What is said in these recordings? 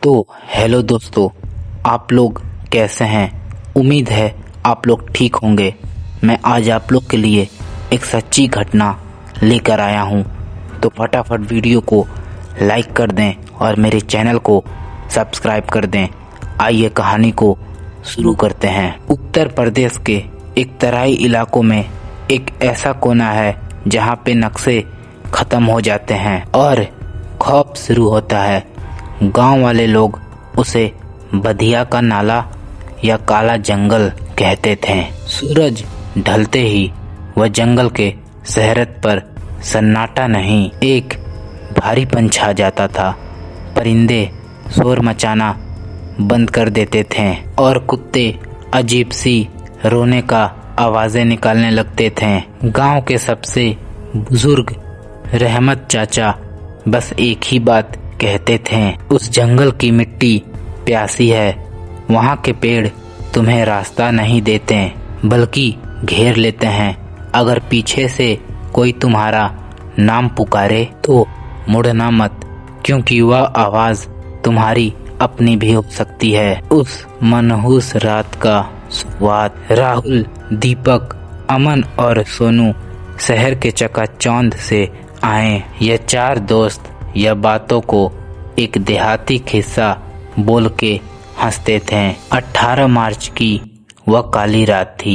तो हेलो दोस्तों, आप लोग कैसे हैं। उम्मीद है आप लोग ठीक होंगे। मैं आज आप लोग के लिए एक सच्ची घटना लेकर आया हूं, तो फटाफट वीडियो को लाइक कर दें और मेरे चैनल को सब्सक्राइब कर दें। आइए कहानी को शुरू करते हैं। उत्तर प्रदेश के एक तराई इलाकों में एक ऐसा कोना है जहां पे नक्शे खत्म हो जाते हैं और खौफ शुरू होता है। गांव वाले लोग उसे बधिया का नाला या काला जंगल कहते थे। सूरज ढलते ही वह जंगल के शहरत पर सन्नाटा नहीं, एक भारीपन छा जाता था। परिंदे शोर मचाना बंद कर देते थे और कुत्ते अजीब सी रोने का आवाजें निकालने लगते थे। गांव के सबसे बुजुर्ग रहमत चाचा बस एक ही बात कहते थे, उस जंगल की मिट्टी प्यासी है। वहाँ के पेड़ तुम्हें रास्ता नहीं देते बल्कि घेर लेते हैं। अगर पीछे से कोई तुम्हारा नाम पुकारे तो मुड़ना मत, क्योंकि वह आवाज तुम्हारी अपनी भी हो सकती है। उस मनहूस रात का शुरुआत राहुल, दीपक, अमन और सोनू शहर के चकाचौंध से आए। ये चार दोस्त यह बातों को एक देहाती किस्सा बोल के हंसते थे। 18 मार्च की वह काली रात थी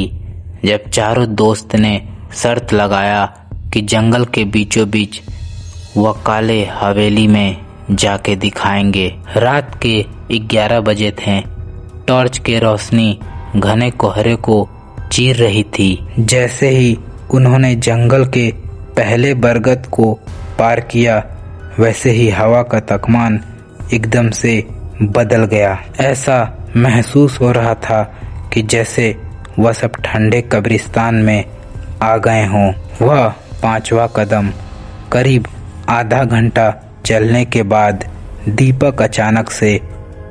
जब चारों दोस्त ने शर्त लगाया कि जंगल के बीचों बीच वह काले हवेली में जाके दिखाएंगे। रात के 11 बजे थे। टॉर्च के रोशनी घने कोहरे को चीर रही थी। जैसे ही उन्होंने जंगल के पहले बरगद को पार किया, वैसे ही हवा का तापमान एकदम से बदल गया। ऐसा महसूस हो रहा था कि जैसे वह सब ठंडे कब्रिस्तान में आ गए हों। वह 5वां कदम करीब आधा घंटा चलने के बाद दीपक अचानक से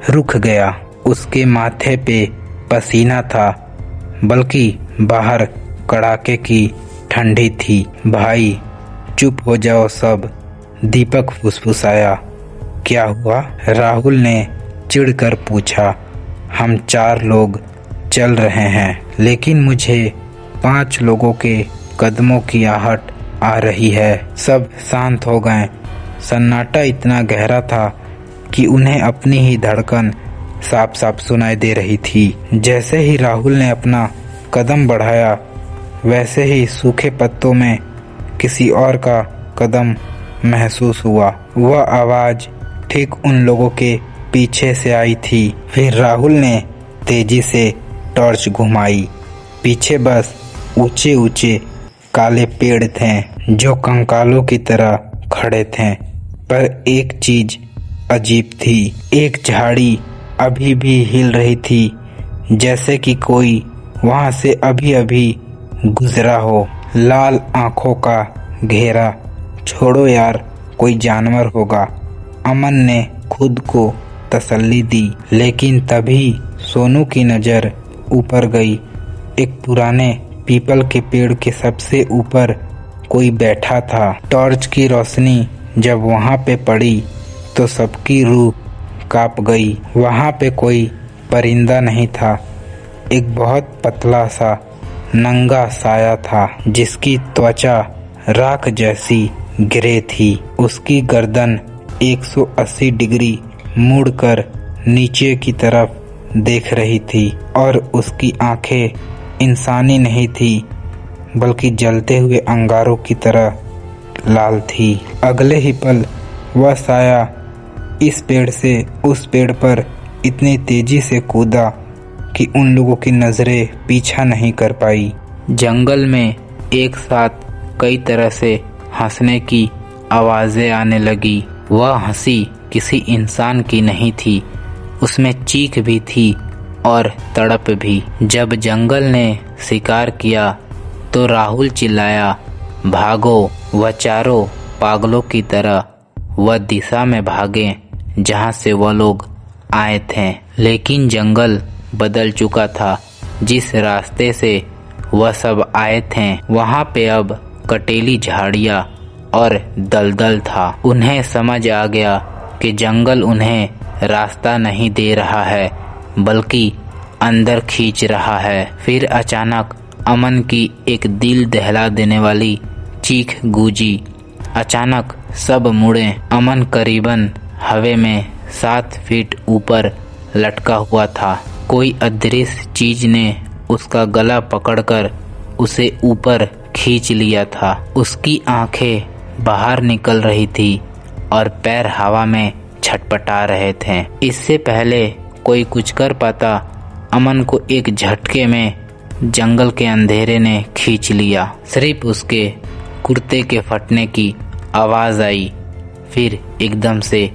रुक गया। उसके माथे पे पसीना था, बल्कि बाहर कड़ाके की ठंडी थी। भाई चुप हो जाओ सब, दीपक फुसफुसाया। क्या हुआ? राहुल ने चिढ़कर पूछा। हम 4 लोग चल रहे हैं, लेकिन मुझे 5 लोगों के कदमों की आहट आ रही है। सब शांत हो गए। सन्नाटा इतना गहरा था कि उन्हें अपनी ही धड़कन साफ साफ सुनाई दे रही थी। जैसे ही राहुल ने अपना कदम बढ़ाया, वैसे ही सूखे पत्तों में किसी और का कदम महसूस हुआ। वह आवाज ठीक उन लोगों के पीछे से आई थी। फिर राहुल ने तेजी से टॉर्च घुमाई। पीछे बस ऊंचे ऊंचे काले पेड़ थे जो कंकालों की तरह खड़े थे। पर एक चीज अजीब थी, एक झाड़ी अभी भी हिल रही थी, जैसे कि कोई वहां से अभी अभी गुजरा हो। लाल आंखों का घेरा, छोड़ो यार, कोई जानवर होगा, अमन ने खुद को तसल्ली दी। लेकिन तभी सोनू की नजर ऊपर गई। एक पुराने पीपल के पेड़ के सबसे ऊपर कोई बैठा था। टॉर्च की रोशनी जब वहां पे पड़ी तो सबकी रूह कांप गई। वहां पे कोई परिंदा नहीं था, एक बहुत पतला सा नंगा साया था जिसकी त्वचा राख जैसी ग्रे थी। उसकी गर्दन 180 डिग्री मुड़कर नीचे की तरफ देख रही थी और उसकी आंखें इंसानी नहीं थी, बल्कि जलते हुए अंगारों की तरह लाल थी। अगले ही पल वह साया इस पेड़ से उस पेड़ पर इतनी तेजी से कूदा कि उन लोगों की नजरें पीछा नहीं कर पाई। जंगल में एक साथ कई तरह से हंसने की आवाजें आने लगी। वह हंसी किसी इंसान की नहीं थी, उसमें चीख भी थी और तड़प भी। जब जंगल ने शिकार किया तो राहुल चिल्लाया, भागो। वह चारों पागलों की तरह वह दिशा में भागे जहां से वह लोग आए थे। लेकिन जंगल बदल चुका था। जिस रास्ते से वह सब आए थे वहां पे अब कटेली झाड़ियां और दलदल था। उन्हें समझ आ गया कि जंगल उन्हें रास्ता नहीं दे रहा है बल्कि अंदर खींच रहा है। फिर अचानक अमन की एक दिल दहला देने वाली चीख गूंजी। अचानक सब मुड़े। अमन करीबन हवा में 7 फीट ऊपर लटका हुआ था। कोई अदृश्य चीज ने उसका गला पकड़कर उसे ऊपर खींच लिया था। उसकी आंखें बाहर निकल रही थी और पैर हवा में छटपटा रहे थे। इससे पहले कोई कुछ कर पाता, अमन को एक झटके में जंगल के अंधेरे ने खींच लिया। सिर्फ उसके कुर्ते के फटने की आवाज आई, फिर एकदम से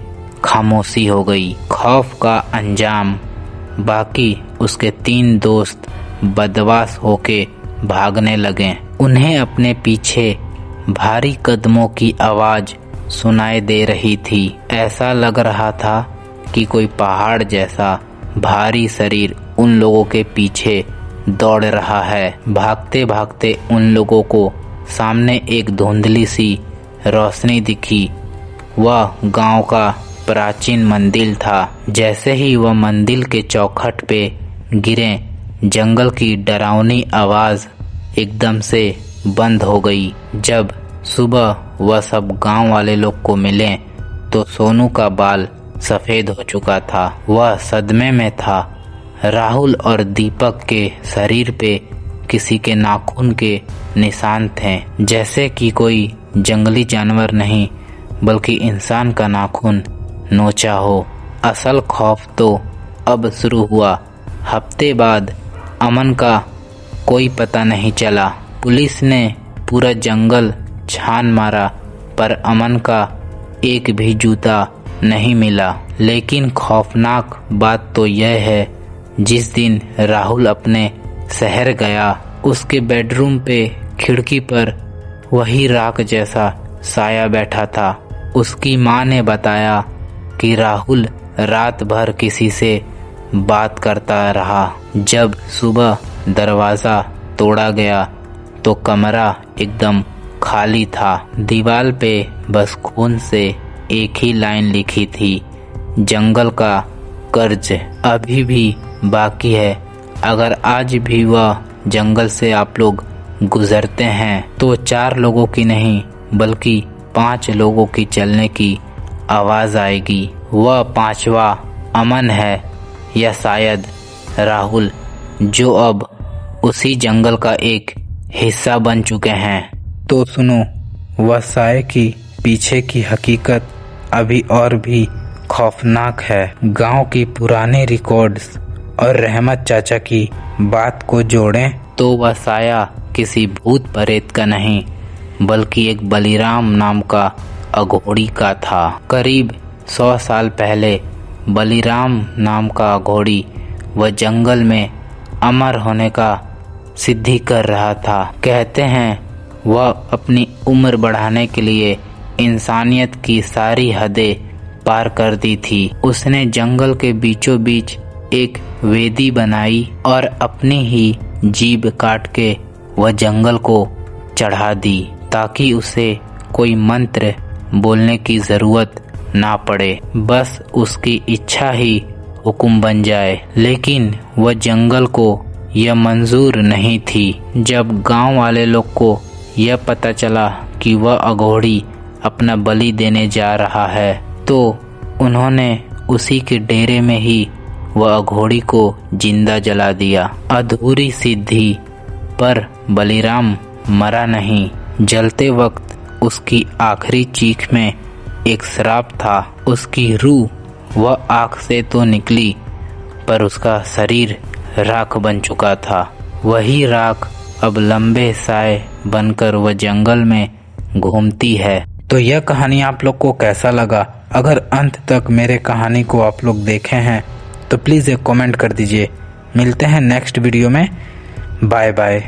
खामोशी हो गई। खौफ का अंजाम। बाकी उसके 3 दोस्त बदमाश होके भागने लगे। उन्हें अपने पीछे भारी कदमों की आवाज सुनाई दे रही थी। ऐसा लग रहा था कि कोई पहाड़ जैसा भारी शरीर उन लोगों के पीछे दौड़ रहा है। भागते भागते उन लोगों को सामने एक धुंधली सी रोशनी दिखी। वह गांव का प्राचीन मंदिर था। जैसे ही वह मंदिर के चौखट पे गिरे, जंगल की डरावनी आवाज एकदम से बंद हो गई। जब सुबह वह सब गांव वाले लोग को मिले तो सोनू का बाल सफेद हो चुका था। वह सदमे में था। राहुल और दीपक के शरीर पे किसी के नाखून के निशान थे, जैसे कि कोई जंगली जानवर नहीं बल्कि इंसान का नाखून नोचा हो। असल खौफ तो अब शुरू हुआ। हफ्ते बाद अमन का कोई पता नहीं चला। पुलिस ने पूरा जंगल छान मारा पर अमन का एक भी जूता नहीं मिला। लेकिन खौफनाक बात तो यह है, जिस दिन राहुल अपने शहर गया, उसके बेडरूम पे खिड़की पर वही राख जैसा साया बैठा था। उसकी माँ ने बताया कि राहुल रात भर किसी से बात करता रहा। जब सुबह दरवाज़ा तोड़ा गया तो कमरा एकदम खाली था। दीवार पे बस खून से एक ही लाइन लिखी थी, जंगल का कर्ज अभी भी बाकी है। अगर आज भी वह जंगल से आप लोग गुजरते हैं तो 4 लोगों की नहीं बल्कि 5 लोगों की चलने की आवाज़ आएगी। वह 5वां अमन है या शायद राहुल, जो अब उसी जंगल का एक हिस्सा बन चुके हैं। तो सुनो, वह साए की पीछे की हकीकत अभी और भी खौफनाक है। गांव की पुरानी रिकॉर्ड्स और रहमत चाचा की बात को जोड़ें तो वह साया किसी भूत प्रेत का नहीं बल्कि एक बलिराम नाम का अघोड़ी का था। करीब 100 साल पहले बलिराम नाम का अघोड़ी वह जंगल में अमर होने का सिद्धि कर रहा था। कहते हैं वह अपनी उम्र बढ़ाने के लिए इंसानियत की सारी हदें पार कर दी थी। उसने जंगल के बीचों बीच एक वेदी बनाई और अपनी ही जीभ काट के वह जंगल को चढ़ा दी ताकि उसे कोई मंत्र बोलने की जरूरत ना पड़े, बस उसकी इच्छा ही हुक्म बन जाए। लेकिन वह जंगल को यह मंजूर नहीं थी। जब गांव वाले लोग को यह पता चला कि वह अघोड़ी अपना बलि देने जा रहा है तो उन्होंने उसी के डेरे में ही वह अघोड़ी को जिंदा जला दिया। अधूरी सिद्धि, पर बलिराम मरा नहीं। जलते वक्त उसकी आखिरी चीख में एक श्राप था। उसकी रूह वह आँख से तो निकली पर उसका शरीर राख बन चुका था। वही राख अब लंबे साए बनकर वह जंगल में घूमती है। तो यह कहानी आप लोग को कैसा लगा? अगर अंत तक मेरे कहानी को आप लोग देखे हैं तो प्लीज़ एक कमेंट कर दीजिए। मिलते हैं नेक्स्ट वीडियो में। Bye bye.